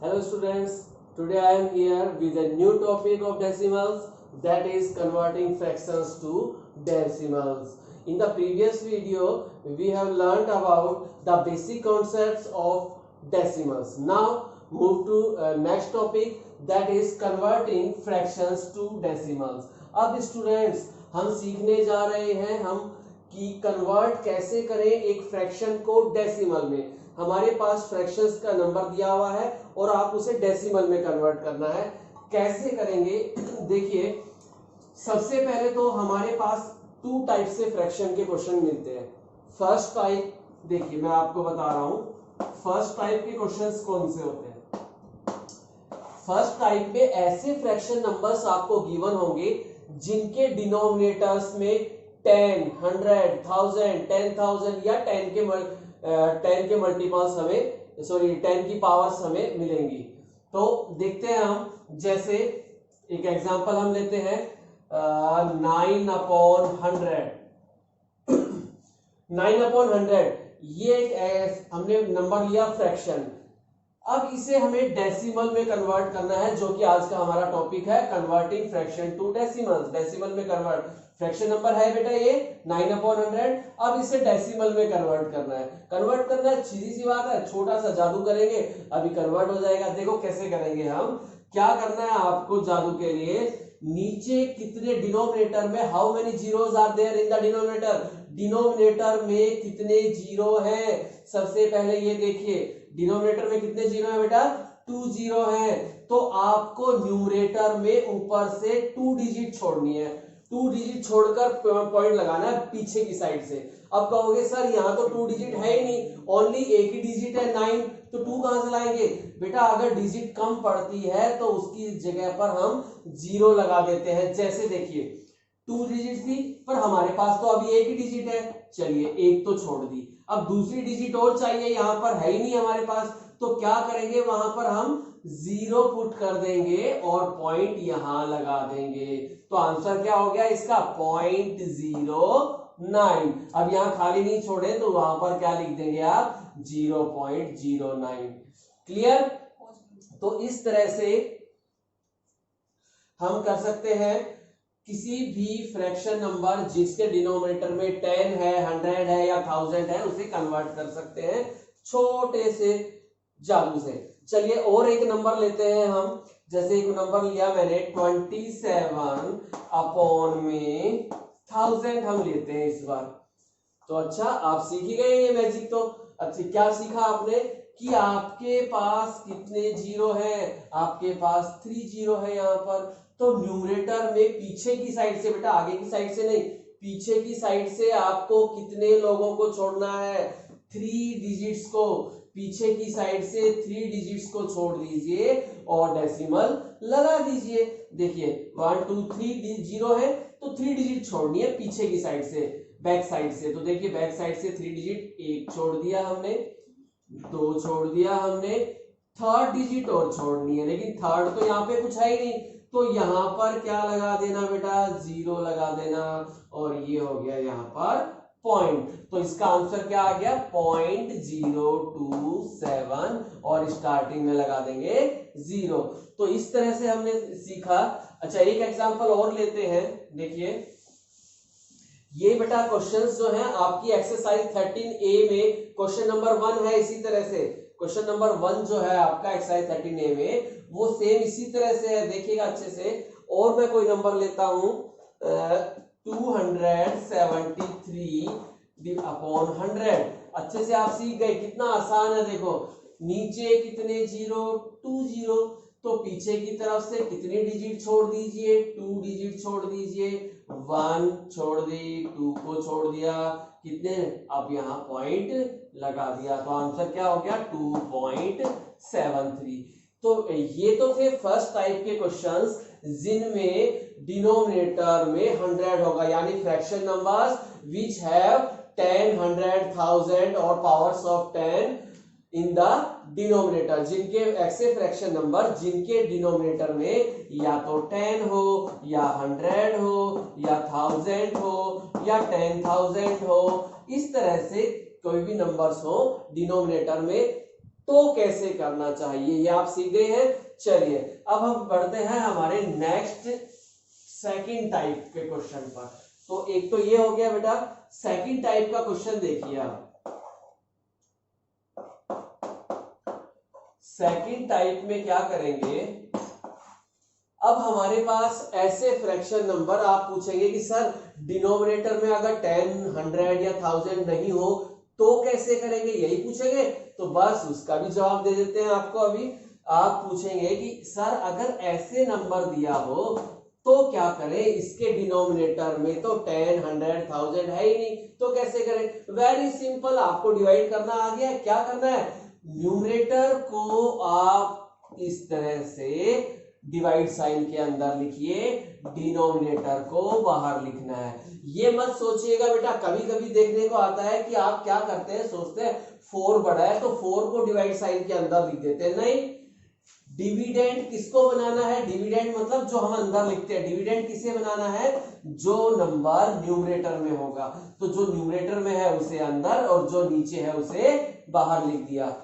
Hello students, today I am here with a new topic of decimals, that is converting fractions to decimals. In the previous video we have learnt about the basic concepts of decimals. Now move to next topic, that is converting fractions to decimals. अब students हम सीखने जा रहे हैं हम कि convert कैसे करें एक फ्रैक्शन को डेसिमल में। हमारे पास फ्रैक्शंस का नंबर दिया हुआ है और आप उसे डेसिमल में कन्वर्ट करना है। कैसे करेंगे देखिए, सबसे पहले तो हमारे पास टू टाइप से फ्रैक्शन के क्वेश्चन मिलते हैं। फर्स्ट टाइप देखिए, मैं आपको बता रहा हूं फर्स्ट टाइप के क्वेश्चंस कौन से होते हैं। फर्स्ट टाइप में ऐसे फ्रैक्शन नंबर्स आपको गिवन होंगे जिनके डिनोमिनेटर्स में 10, 100, 1000, 10,000 या 10 के मल्टीपल्स हमें 10 की पावर्स हमें मिलेंगी। तो देखते हैं हम, जैसे एक एग्जांपल हम लेते हैं 9/100। 9/100 ये एक हमने नंबर लिया फ्रैक्शन। अब इसे हमें डेसिमल में कन्वर्ट करना है, जो कि आज का हमारा टॉपिक है, converting fraction to decimals. Decimal में कन्वर्ट, फ्रैक्शन नंबर है बेटा ये 9/100। अब इसे डेसिमल में कन्वर्ट करना है। कन्वर्ट करना है, सीधी सी बात है, छोटा सा जादू करेंगे अभी कन्वर्ट हो जाएगा। देखो कैसे करेंगे हम। क्या करना है आपको जादू के लिए, नीचे कितने डिनोमिनेटर में, how many zeros are there in the denominator, denominator में कितने जीरो हैं। सबसे पहले ये देखिए डिनोमिनेटर में कितने जीरो है बेटा, 2 जीरो है। तो आपको न्यूमरेटर में ऊपर से 2 डिजिट छोड़नी है। 2 डिजिट छोड़कर पॉइंट लगाना है पीछे की साइड से। अब कहोगे सर यहाँ तो 2 डिजिट है ही नहीं, ओनली एक ही डिजिट है 9, तो 2 कहां से लाएंगे बेटा। अगर डिजिट कम पड़ती है तो उसकी जगह पर हम 0 लगा देते हैं। जैसे देखिए 2 डिजिट थी पर हमारे पास तो अभी एक ही डिजिट है, चलिए एक तो छोड़ दी। अब दूसरी डिजिट और चाहिए, यहां पर है ही नहीं हमारे पास, तो क्या करेंगे, वहां पर हम 0 पुट कर देंगे और पॉइंट यहां लगा देंगे। तो आंसर क्या हो गया इसका, 0.09। अब यहां खाली नहीं छोड़े तो वहां पर क्या लिख देंगे आप, 0.09। क्लियर। तो इस तरह से हम कर सकते हैं किसी भी फ्रैक्शन नंबर जिसके डिनोमिनेटर में 10 है, 100 है या 1000 है, उसे कन्वर्ट कर सकते हैं छोटे से जादू से। चलिए और एक नंबर लेते हैं हम। जैसे एक नंबर लिया मैंने 27/1000 हम लेते हैं इस बार। तो अच्छा आप सीख ही गए ये मैजिक। तो अच्छा क्या सीखा आपने कि आपके पास कितने जीरो हैं, आपके पास 3 जीरो है यहाँ पर। तो न्यूमरेटर में पीछे की साइड से बेटा, आगे की साइड से नहीं, पीछे की साइड से आपको कितने लोगों को छोड़ना है, 3 डिजिट्स को। पीछे की साइड से 3 डिजिट्स को छोड़ दीजिए और डेसिमल लगा दीजिए। देखिए 1 2 3 जीरो है तो 3 डिजिट छोड़नी है पीछे की साइड से, बैक साइड से। तो देखिए बैक साइड से 3 डिजिट, 1 छोड़ दिया हमने, 2 छोड़ दिया हमने, थर्ड डिजिट और छोड़नी है, लेकिन थर्ड तो यहाँ पे कुछ है ही नहीं, तो यहां पर क्या लगा देना बेटा, 0 लगा देना। और ये हो गया यहां पर पॉइंट। तो इसका आंसर क्या आ गया, 0.027 और स्टार्टिंग में लगा देंगे 0। तो इस तरह से हमने सीखा। अच्छा एक एग्जांपल और लेते हैं। देखिए ये बेटा क्वेश्चंस जो हैं आपकी एक्सरसाइज 13A में क्वेश्चन नंबर 1 है। इसी तरह से क्वेश्चन नंबर 1 जो है आपका एक्सरसाइज 13A में, वो सेम इसी तरह से है, देखिएगा अच्छे से। और मैं कोई नंबर लेता हूं 273/100। अच्छे से आप सीख गए, कितना आसान है। देखो नीचे कितने जीरो, 2 जीरो, तो पीछे की तरफ से कितनी डिजिट छोड़ दीजिए, 2 डिजिट छोड़ दीजिए, 1 छोड़ दी, 2 को छोड़ दिया, कितने, अब यहाँ पॉइंट लगा दिया। तो आंसर क्या हो गया, 2.73। तो ये तो थे फर्स्ट टाइप के क्वेश्चंस जिनमें डिनोमिनेटर में 100 होगा, यानी फ्रैक्शन नंबर्स विच हैव 10, 100, 1000 और powers of 10 in the denominator. जिनके ऐसे फ्रैक्शन नंबर जिनके डिनोमिनेटर में या तो 10 हो या 100 हो या 1000 हो या 10,000 हो, इस तरह से कोई भी नंबर्स हो डिनोमिनेटर में, तो कैसे करना चाहिए ये आप सीख गए हैं। चलिए अब हम बढ़ते हैं हमारे नेक्स्ट सेकंड टाइप के क्वेश्चन पर। तो एक तो ये हो गया बेटा, सेकंड टाइप का क्वेश्चन देखिए आप। सेकंड टाइप में क्या करेंगे, अब हमारे पास ऐसे फ्रैक्शन नंबर आप पूछेंगे कि सर डिनोमिनेटर में अगर 10, 100 या 1000 नहीं हो तो कैसे करेंगे, यही पूछेंगे। तो बस उसका भी जवाब दे देते हैं आपको। अभी आप पूछेंगे कि सर अगर ऐसे नंबर दिया हो तो क्या करें, इसके डिनोमिनेटर में तो 10, 100, 1000 है ही नहीं, तो कैसे करें। वेरी सिंपल, आपको डिवाइड करना आ गया। क्या करना है, न्यूमरेटर को आप इस तरह से डिवाइड साइन के अंदर लिखिए, डिनोमिनेटर को बाहर लिखना है। ये मत सोचिएगा बेटा, कभी कभी देखने को आता है कि आप क्या करते हैं, सोचते हैं 4 बड़ा है तो 4 को डिवाइड साइन के अंदर लिख देते हैं। नहीं, डिविडेंड किसको बनाना है, डिविडेंड मतलब जो हम अंदर लिखते हैं, डिविडेंड किसे बनाना है, जो नंबर न्यूमरेटर में होगा। तो जो न्यूमरेटर में है उसे अंदर और जो नीचे है उसे बाहर लिख दिया।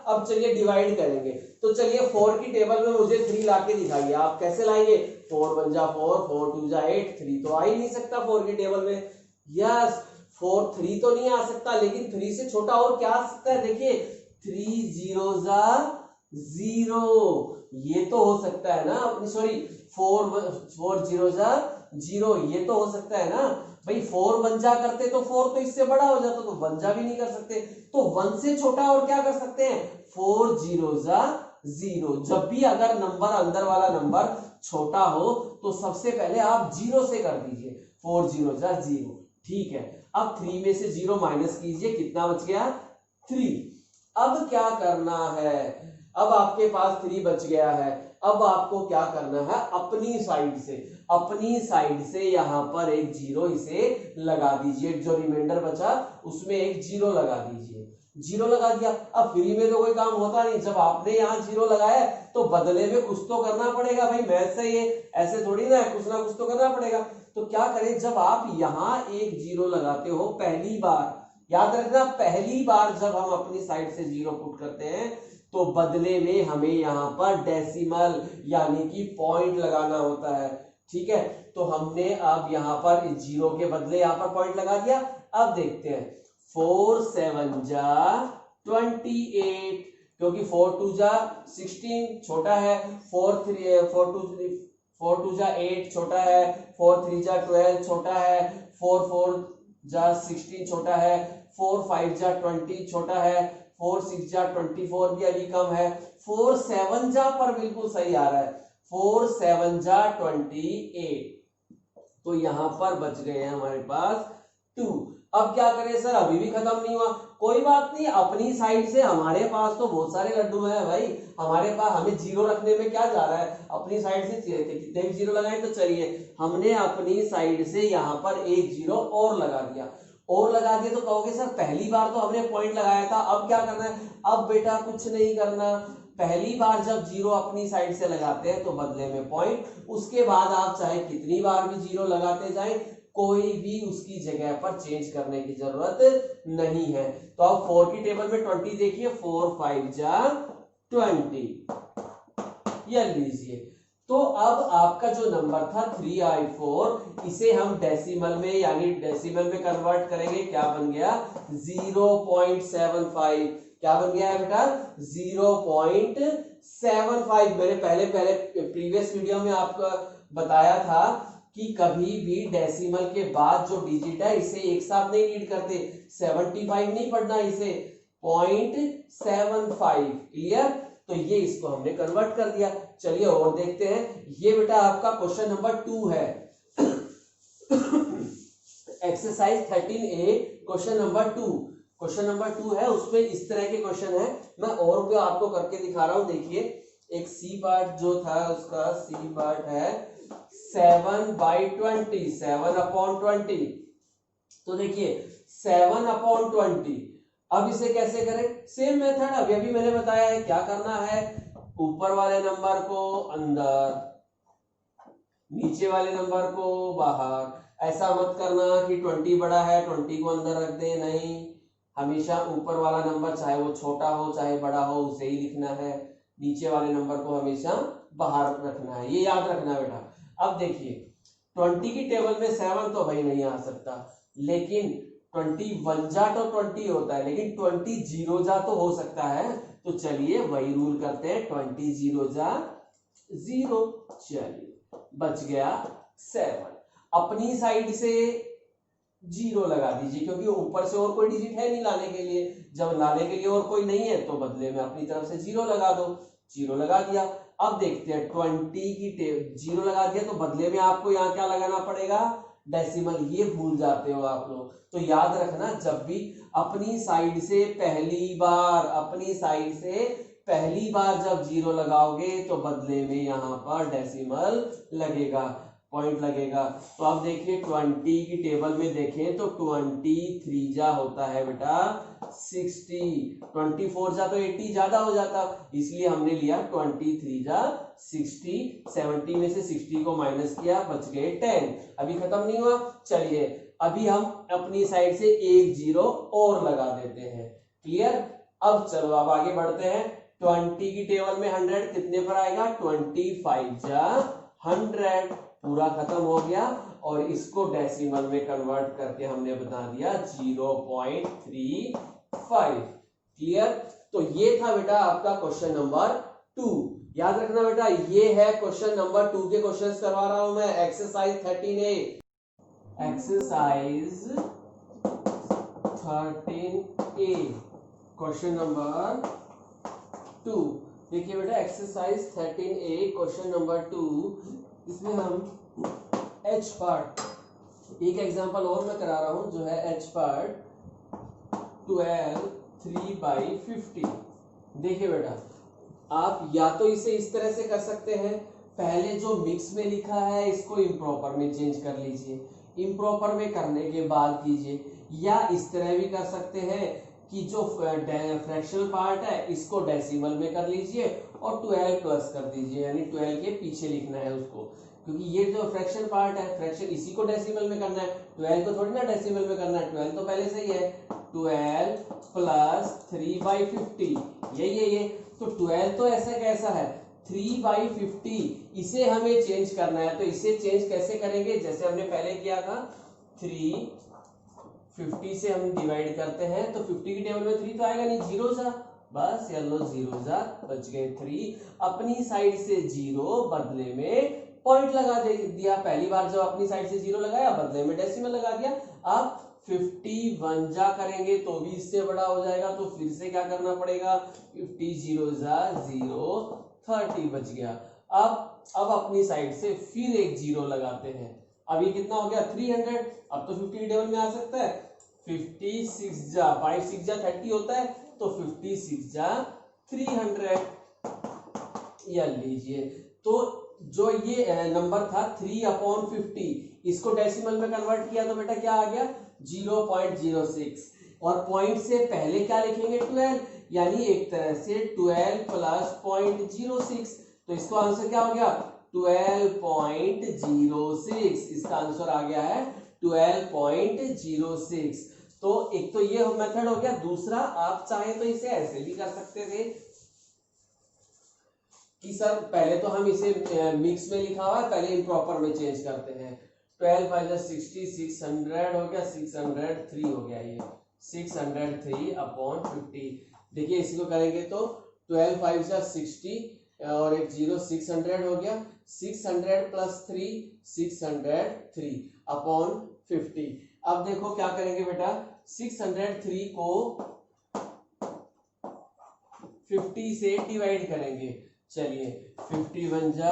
अब चलिए डिवाइड करेंगे। तो चलिए 4 की टेबल में मुझे 3 लाके दिखाइए। आप कैसे लाएंगे, 4 1 जा 4, 4 2 जा 8, 3 तो आ ही नहीं सकता 4 की टेबल में। यस 4 3 तो नहीं आ सकता, लेकिन 3 से छोटा और क्या आ सकता है, देखिए 3 0 जा 0, ये तो हो सकता है ना। सॉरी 4 0 जा 0, ये तो हो सकता है ना भाई। 4 1 जा करते तो 4 तो इससे बड़ा हो जाता, तो 1 जा भी नहीं कर सकते। तो 1 से छोटा और क्या कर सकते हैं, 4 0 जा 0। जब भी अगर नंबर अंदर वाला नंबर छोटा हो तो सबसे पहले आप 0 से कर दीजिए, 4 0 जा 0। ठीक है, अब 3 में से 0 माइनस कीजिए, कितना बच गया, 3। अब क्या करना है, अब आपके पास 3 बच गया है। अब आपको क्या करना है, अपनी साइड से यहां पर एक 0 इसे लगा दीजिए। जो रिमाइंडर बचा उसमें एक 0 लगा दीजिए। 0 लगा दिया। अब फ्री में तो कोई काम होता नहीं, जब आपने यहाँ 0 लगाया तो बदले में कुछ तो करना पड़ेगा भाई, मैथ से ये ऐसे थोड़ी ना है, कुछ ना कुछ तो करना पड़ेगा। तो क्या करें, जब आप यहाँ एक 0 लगाते हो पहली बार, याद रखना पहली बार जब हम अपनी साइड से 0 पुट करते हैं तो बदले में हमें यहाँ पर डेसिमल यानी कि पॉइंट लगाना होता है। ठीक है, तो हमने अब यहाँ पर 0 के बदले यहाँ पर पॉइंट लगा दिया। अब देखते हैं 4 7 जा 28, क्योंकि 4 2 जा 16 छोटा है, 4 2 जा 8 छोटा है, 4 3 जा 12 छोटा है, 4 4 जा 16 छोटा है, 4 5 जा 20 छोटा है, 4 6 जा 24 भी अभी कम है, 4 7 जा पर बिल्कुल सही आ रहा है, 4 7 जा 28। तो यहां पर बच गए हैं हमारे पास 2। अब क्या करें सर, अभी भी खत्म नहीं हुआ, कोई बात नहीं, अपनी साइड से हमारे पास तो बहुत सारे लड्डू हैं भाई, हमारे पास हमें 0 रखने में क्या जा रहा है, अपनी साइड से कितने भी 0 लगाए। तो चलिए हमने अपनी साइड से यहाँ पर एक 0 और लगा दिया, तो कहोगे सर पहली बार तो हमने पॉइंट लगाया था, अब क्या करना है। अब बेटा कुछ नहीं करना, पहली बार जब 0 अपनी साइड से लगाते हैं तो बदले में पॉइंट, उसके बाद आप चाहे कितनी बार भी 0 लगाते जाएं, कोई भी उसकी जगह पर चेंज करने की जरूरत नहीं है। तो अब 4 की टेबल में 20 देखिए, 4 5 जा 20, ये लीजिए। तो अब आपका जो नंबर था 3i4, इसे हम डेसिमल में यानी डेसिमल में कन्वर्ट करेंगे, क्या बन गया 0.75। क्या बन गया है बेटा 0.75। मैंने पहले प्रीवियस वीडियो में आपको बताया था कि कभी भी डेसिमल के बाद जो डिजिट है इसे एक साथ नहीं रीड करते, 75 नहीं पढ़ना, इसे 0.75। क्लियर, तो ये इसको हमने कन्वर्ट कर दिया। चलिए और देखते हैं, ये बेटा आपका क्वेश्चन नंबर 2 है एक्सरसाइज 13A क्वेश्चन नंबर 2 है, उसमें इस तरह के क्वेश्चन है। मैं और भी आपको करके दिखा रहा हूं। देखिए एक सी पार्ट जो था उसका सी पार्ट है 7/20, 7/20। तो देखिए 7/20, अब इसे कैसे करें, सेम मेथड अभी अभी मैंने बताया है। क्या करना है, ऊपर वाले नंबर को अंदर, नीचे वाले नंबर को बाहर। ऐसा मत करना कि 20 बड़ा है 20 को अंदर रख दे, नहीं, हमेशा ऊपर वाला नंबर चाहे वो छोटा हो चाहे बड़ा हो उसे ही लिखना है, नीचे वाले नंबर को हमेशा बाहर रखना है, ये याद रखना बेटा। अब देखिए 20 की टेबल में 7 तो भाई नहीं आ सकता, लेकिन 21 जा तो 20 होता है, लेकिन 20 जीरो जा तो हो सकता है। तो चलिए वही रूल करते हैं, 20 जीरो जा 0, चलिए बच गया 7। अपनी साइड से 0 लगा दीजिए, क्योंकि ऊपर से और कोई डिजिट है नहीं लाने के लिए, जब लाने के लिए और कोई नहीं है तो बदले में अपनी तरफ से 0 लगा दो। 0 लगा दिया। अब देखते हैं 20 की 0 लगा दिया तो बदले में आपको यहाँ क्या लगाना पड़ेगा, डेसिमल। ये भूल जाते हो आप लोग, तो याद रखना जब भी अपनी साइड से पहली बार जब 0 लगाओगे तो बदले में यहाँ पर डेसिमल लगेगा, पॉइंट लगेगा। तो अब देखिए 20 की टेबल में देखें तो 23 जा होता है बेटा 60, 24 जा तो 80 ज्यादा हो जाता, इसलिए हमने लिया 23 जा 60। 70 में से 60 को माइनस किया, बच गए 10। अभी खत्म नहीं हुआ, चलिए अभी हम अपनी साइड से एक 0 और लगा देते हैं। क्लियर। अब चलो अब आगे बढ़ते हैं। 20 की टेबल में 100 कितने पर आएगा, 25 जा 100, पूरा खत्म हो गया। और इसको डेसिमल में कन्वर्ट करके हमने बता दिया 0.35। क्लियर। तो ये था बेटा आपका क्वेश्चन नंबर 2। याद रखना बेटा, ये है क्वेश्चन नंबर 2 के क्वेश्चंस करवा रहा हूं मैं, exercise 13A। Exercise 13A question number 2। देखिए बेटा एक्सरसाइज 13A क्वेश्चन नंबर 2, इसमें हम H पार्ट, एक एग्जांपल और मैं करा रहा हूं जो है H पार्ट 12 3/50। देखिए बेटा आप या तो इसे इस तरह से कर सकते हैं, पहले जो मिक्स में लिखा है इसको इम्प्रॉपर में चेंज कर लीजिए, इम्प्रॉपर में करने के बाद कीजिए, या इस तरह भी कर सकते हैं कि जो फ्रैक्शनल पार्ट है इसको डेसिमल में कर लीजिए और 12 प्लस कर दीजिए, यानी 12 के पीछे लिखना है उसको, क्योंकि ये जो फ्रैक्शन पार्ट है, फ्रैक्शन इसी को डेसिमल में करना है, 12 को थोड़ी ना डेसिमल में करना है, 12 तो पहले से ही है। 12 प्लस 3/50, ये तो 12 तो ऐसा कैसा है 3/50, इसे हमें चेंज करना है। तो इसे चेंज कैसे करेंगे, जैसे हमने पहले किया था, 350 से हम डिवाइड करते हैं तो 50 की टेबल में 3 तो आएगा नहीं, 0 सा, बस येलो 0 सा, बच गए 3। अपनी साइड से 0 बदले में पॉइंट लगा दिया, पहली बार जब अपनी साइड से 0 लगाया बदले में डेसिमल लगा दिया। अब 51 जा करेंगे तो भी इससे बड़ा हो जाएगा, तो फिर से क्या करना पड़ेगा, 50 0 जा 0, 30 बच गया। अब अपनी साइड से फिर एक 0 लगाते हैं, अभी कितना हो गया 300। अब तो 50 टेबल में आ सकता है, 56 जा 5 6 जा 30 होता है, तो 56 जा 300 या लीजिए। तो जो ये नंबर था 3/50, इसको डेसिमल में कन्वर्ट किया तो बेटा क्या आ गया 0.06, और पॉइंट से पहले क्या लिखेंगे 12, यानी एक तरह से 12 प्लस 0.06, तो इसको आंसर क्या हो गया 12.06, इसका आंसर आ गया है 12.06। तो एक तो ये मेथड हो गया, दूसरा आप चाहे तो इसे ऐसे भी कर सकते थे कि सर पहले तो हम इसे मिक्स में लिखा हुआ है, पहले इम्प्रॉपर में चेंज करते हैं। 12 5 60, 600 हो गया, 603 हो गया, ये 603/50। देखिए इसी को करेंगे तो 12 5 60 और एक 0, 600 हो गया, 600 प्लस 3 603/50। अब देखो क्या करेंगे बेटा, 603 को 50 से डिवाइड करेंगे। चलिए 51 जा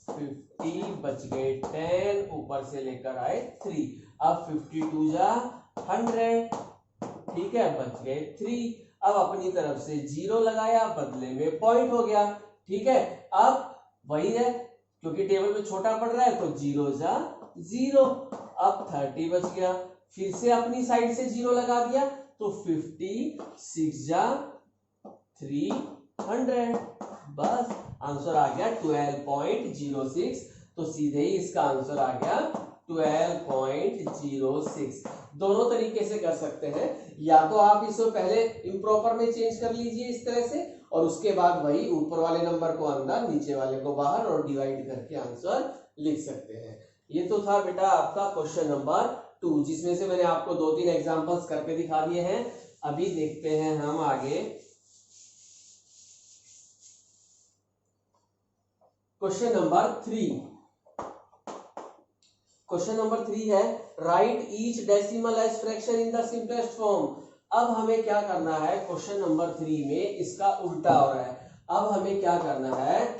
50, बच गए 10, ऊपर से लेकर आए 3। अब 52 जा 100, ठीक है, बच गए 3। अब अपनी तरफ से 0 लगाया, बदले में पॉइंट हो गया, ठीक है। अब वही है, क्योंकि टेबल में छोटा पड़ रहा है तो 0 जा 0, अब 30 बच गया। फिर से अपनी साइड से 0 लगा दिया तो 56 जा 300, बस आंसर आ गया 12.06। तो सीधे ही इसका आंसर आ गया 12.06। दोनों तरीके से कर सकते हैं, या तो आप इसको पहले इम्प्रॉपर में चेंज कर लीजिए इस तरह से, और उसके बाद वही ऊपर वाले नंबर को अंदर नीचे वाले को बाहर और डिवाइड करके आंसर लिख सकते हैं। ये तो था बेटा आपका क्वेश्चन नंबर 2, जिसमें से मैंने आपको 2-3 एग्जांपल्स करके दिखा दिए हैं। अभी देखते हैं हम आगे क्वेश्चन नंबर 3। क्वेश्चन नंबर 3 है write each decimal as fraction in the simplest form. अब हमें क्या करना है, क्वेश्चन नंबर 3 में इसका उल्टा हो रहा है। अब हमें क्या करना है,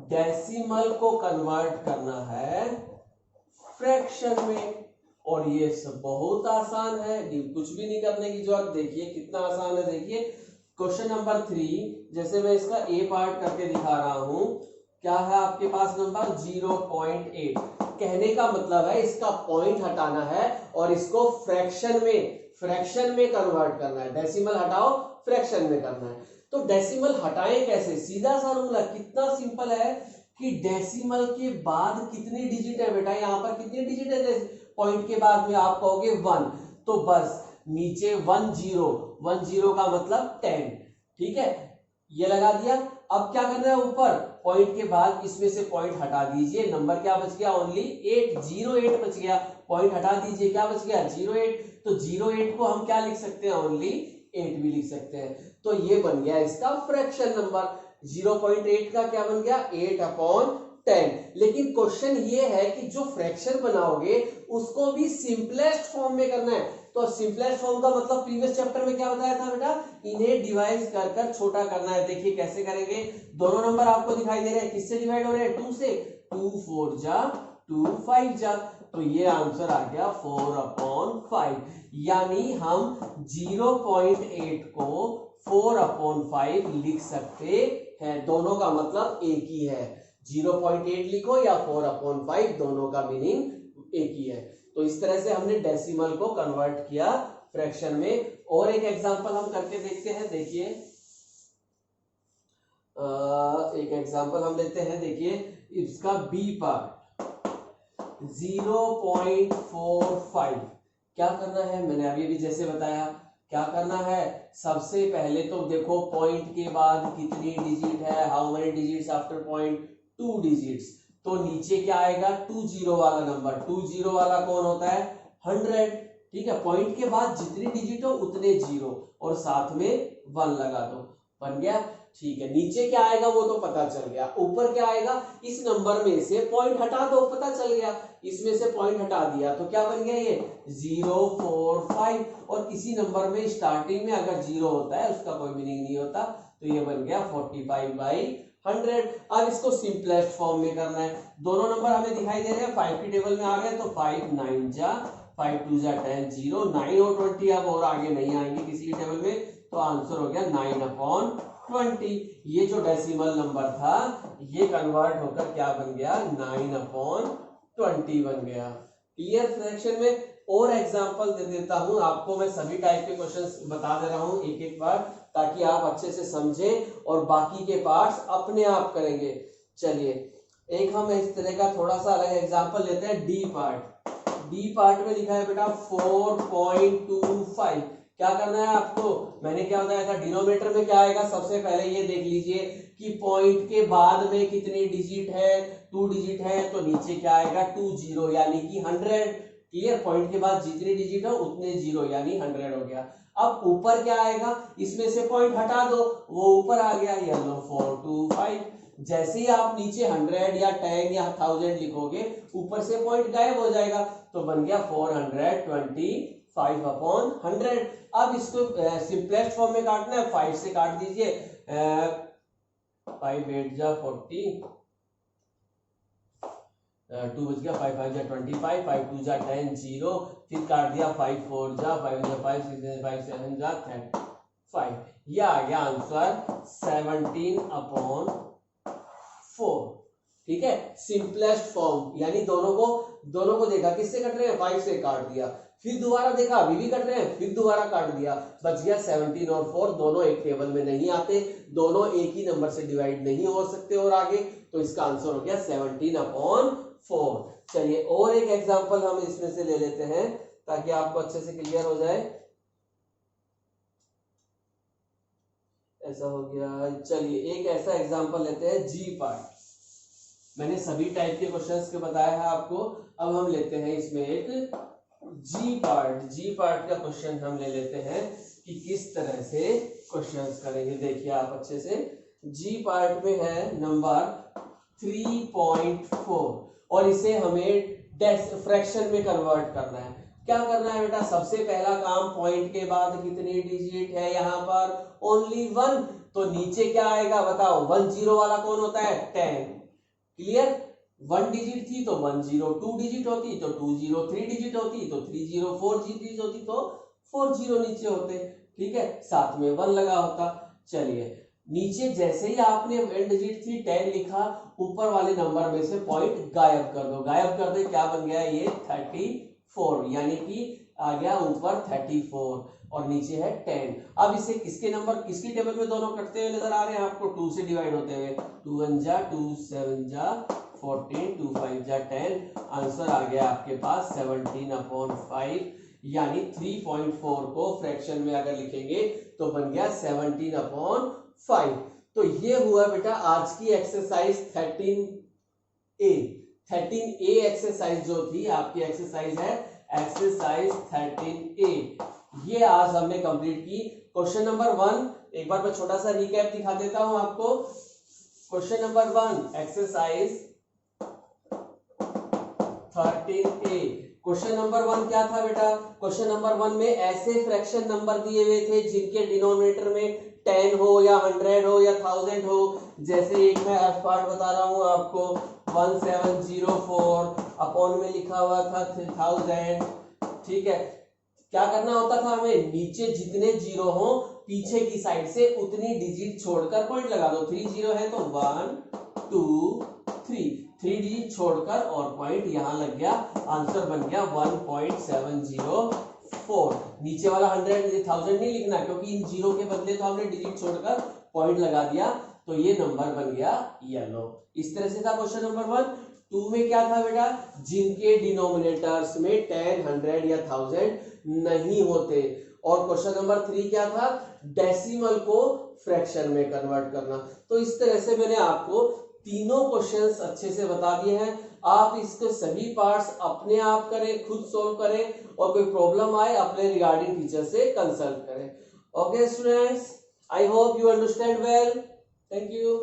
डेसिमल को कन्वर्ट करना है फ्रैक्शन में, और ये सब बहुत आसान है, कुछ भी नहीं करने की जरूरत। देखिए कितना आसान है। देखिए क्वेश्चन नंबर 3, जैसे मैं इसका ए पार्ट करके दिखा रहा हूं, क्या है आपके पास नंबर 0.8। कहने का मतलब है इसका पॉइंट हटाना है और इसको फ्रैक्शन में कन्वर्ट करना है। डेसिमल हटाओ, फ्रैक्शन में करना है। तो डेसिमल हटाएं कैसे, सीधा सा रूल है, कितना सिंपल है कि डेसिमल के बाद कितनी डिजिट है बेटा, यहाँ पर कितनी डिजिट है पॉइंट के बाद में, आप कहोगे 1, तो बस नीचे 10 का मतलब 10, ठीक है, ये लगा दिया। अब क्या करना है, ऊपर पॉइंट के बाद इसमें से पॉइंट हटा दीजिए, नंबर क्या बच गया, ओनली 8, 08 बच गया। पॉइंट हटा दीजिए, क्या बच गया, 08। तो 08 को हम क्या लिख सकते हैं, ओनली 8 भी लिख सकते हैं। तो ये बन गया इसका फ्रैक्शन नंबर। 0.8 का क्या बन गया, 8/10। लेकिन क्वेश्चन ये है कि जो फ्रैक्शन बनाओगे उसको भी सिंपलेस्ट फॉर्म में करना है। तो सिंपलेस्ट फॉर्म का मतलब प्रीवियस चैप्टर में क्या बताया था बेटा, इन्हें डिवाइड कर छोटा करना है। देखिए कैसे करेंगे, दोनों नंबर आपको दिखाई दे रहे हैं, किससे डिवाइड हो रहे हैं, 2 से। 2 4 जा 2 5 जा, तो ये आंसर आ गया 4/5। यानी हम 0.8 को 4/5 लिख सकते हैं। दोनों का मतलब एक ही है, 0.8 लिखो या 4/5, दोनों का मीनिंग एक ही है। तो इस तरह से हमने डेसिमल को कन्वर्ट किया फ्रैक्शन में। और एक एग्जांपल हम करके देखते हैं। देखिए एक एग्जांपल हम लेते हैं। देखिए इसका बी पार्ट 0.45। क्या करना है, मैंने अभी भी जैसे बताया, क्या करना है, सबसे पहले तो देखो पॉइंट के बाद कितनी डिजिट है, how many digits after point, 2 digits. तो नीचे क्या आएगा, 20 वाला नंबर। 20 वाला कौन होता है, 100, ठीक है। पॉइंट के बाद जितनी डिजिट हो उतने 0 और साथ में 1 लगा दो, बन गया, ठीक है। नीचे क्या आएगा वो तो पता चल गया, ऊपर क्या आएगा, इस नंबर में से पॉइंट हटा दो, पता चल गया, इसमें से पॉइंट हटा दिया तो क्या बन गया, ये 045। और किसी नंबर में स्टार्टिंग में अगर 0 होता है उसका कोई मीनिंग नहीं होता, तो ये बन गया 45/100। अब इसको सिंपलेस्ट फॉर्म में करना है। दोनों नंबर हमें दिखाई दे रहे हैं, 5 की टेबल में आ गए, तो 5 9 जा 5 2 जा 10, 0 9 और 20 अब और आगे नहीं आएंगे किसी की टेबल में, तो आंसर हो गया 9/20। ये जो डेसिमल नंबर था ये कन्वर्ट होकर क्या बन गया, 9/20 बन गया। क्लियर। फ्रैक्शन में और एग्जांपल दे देता हूं आपको, मैं सभी टाइप के क्वेश्चंस बता दे रहा हूं एक एक बार, ताकि आप अच्छे से समझें और बाकी के पार्ट्स अपने आप करेंगे। चलिए एक हम इस तरह का थोड़ा सा अलग एग्जांपल लेते हैं। डी पार्ट में लिखा है बेटा 4.25। क्या करना है आपको, मैंने क्या बताया था, डिनोमिनेटर में क्या आएगा, सबसे पहले ये देख लीजिए कि पॉइंट के बाद में कितनी डिजिट है, 2 डिजिट है, तो नीचे क्या आएगा 20 यानी कि 100। क्लियर। पॉइंट के बाद जितनी डिजिट हो उतने 0 यानी 100 हो गया। अब ऊपर क्या आएगा, इसमें से पॉइंट हटा दो, वो ऊपर आ गया, ये लो 425। जैसे ही आप नीचे 100 या 10 या 1000 लिखोगे ऊपर से पॉइंट गायब हो जाएगा, तो बन गया 425/100। अब इसको सिंपलेस्ट फॉर्म में काटना है, 5 से काट दीजिए, 5 8 जा 40, 2 बच गया, 5 5 जा 25, 5 2 जा 10, 0, फिर काट दिया, 5 4 जा 5 जा 5, 6 जा 5, 7 जा 35। ये आ गया आंसर 17/4। ठीक है, सिंपलेस्ट फॉर्म, यानी दोनों को देखा किससे कट रहे हैं, 5 से काट दिया, फिर दोबारा देखा अभी भी कट रहे हैं, फिर दोबारा काट दिया, बच गया 17 और 4। दोनों एक टेबल में नहीं आते, दोनों एक ही नंबर से डिवाइड नहीं हो सकते और आगे, तो इसका आंसर हो गया 17/4। चलिए और एक एग्जांपल हम इसमें से ले लेते हैं ताकि आपको अच्छे से क्लियर हो जाए। ऐसा हो गया। चलिए एक ऐसा एग्जांपल लेते हैं जी पार्ट। मैंने सभी टाइप के क्वेश्चंस के बताया है आपको। अब हम लेते हैं इसमें एक जी पार्ट। जी पार्ट का क्वेश्चन हम ले लेते हैं कि किस तरह से क्वेश्चंस करेंगे। देखिए आप अच्छे से, जी पार्ट में है नंबर 3.4 और इसे हमें फ्रैक्शन में कन्वर्ट करना है। क्या करना है बेटा, सबसे पहला काम, पॉइंट के बाद कितनी डिजिट है यहाँ पर, ओनली 1। तो नीचे क्या आएगा बताओ, 1 0 वाला कौन होता है, 10। क्लियर, 1 डिजिट थी तो 1 0, 2 डिजिट होती तो 2 0, 3 डिजिट होती तो 3 0, 4 डिजिट होती तो 4 0 नीचे होते। ठीक है, साथ में 1 लगा होता। चलिए नीचे जैसे ही आपने 1 डिजिट थी 10 लिखा, ऊपर वाले नंबर में से पॉइंट गायब कर दो। गायब कर दे, क्या बन गया ये 34, यानी कि आ गया ऊपर 34 और नीचे है 10। अब इसे किसके नंबर, किसकी टेबल में दोनों कटते हुए नजर आ रहे हैं आपको, 2 से डिवाइड होते हुए। 2 1 जा 2 7 जा 14, 2 5 जा 10। आंसर आ गया आपके पास 17/5, यानी 3.4 को फ्रैक्शन में अगर लिखेंगे तो बन गया 17/5। तो ये हुआ बेटा आज की एक्सरसाइज 13A। 13A एक्सरसाइज जो थी आपकी एक्सरसाइज है एक्सरसाइज 13A, ये आज हमने कंप्लीट की। क्वेश्चन नंबर 1 एक बार मैं छोटा सा रिकैप दिखा देता हूं आपको। Question number 1 exercise 13A। Question number 1 क्या था बेटा, क्वेश्चन नंबर 1 में ऐसे फ्रैक्शन नंबर दिए हुए थे जिनके डिनोमिनेटर में 10 हो या 100 हो या 1000 हो। जैसे एक मैं एफ पार्ट बता रहा हूं आपको, 1704 अपॉन में लिखा हुआ था 3000। ठीक है, क्या करना होता था हमें, नीचे जितने जीरो हो पीछे की साइड से उतनी डिजिट छोड़कर पॉइंट लगा दो। 3 0 है तो 1 2 3 डिजिट छोड़कर और पॉइंट यहां लग गया, आंसर बन गया 1.704। नीचे वाला 1000 नहीं लिखना क्योंकि इन जीरो के बदले तो हमने डिजिट छोड़कर पॉइंट लगा दिया, तो ये नंबर बन गया येलो। इस तरह से था क्वेश्चन नंबर 1। 2 में क्या था बेटा, जिनके डिनोमिनेटर्स में 10 100 या 1000 नहीं होते। और क्वेश्चन नंबर 3 क्या था, डेसिमल को फ्रैक्शन में कन्वर्ट करना। तो इस तरह से मैंने आपको तीनों क्वेश्चंस अच्छे से बता दिए हैं। आप इसके सभी पार्ट्स अपने आप करें, खुद सॉल्व करें और कोई प्रॉब्लम आए अपने रिगार्डिंग टीचर से कंसल्ट करें। Okay students, I hope you understand well. Thank you.